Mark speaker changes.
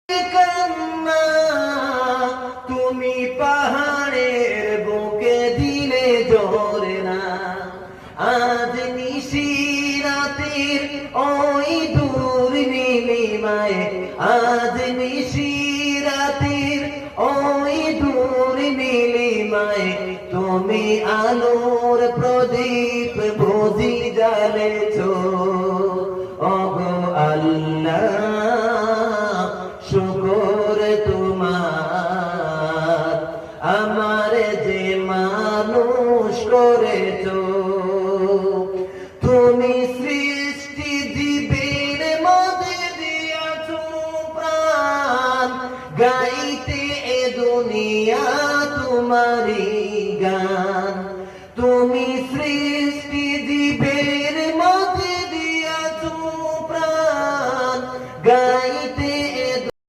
Speaker 1: কান্না তুমি পাহাড়ের বুকে দিলে জোরে না। আজ নিশিরাতের ওই দূর নীলিমায়, আজ নিশিরাতের ওই দূর নীলিমায় তুমি আলোর প্রদীপ বুঝি জ্বালেছো। ওগো আল্লাহ শুকর তোমার, আমার যে মানুষ করেছো। তুমি সৃষ্টি জীবের মধ্যে দিয়াছো প্রাণ, গাই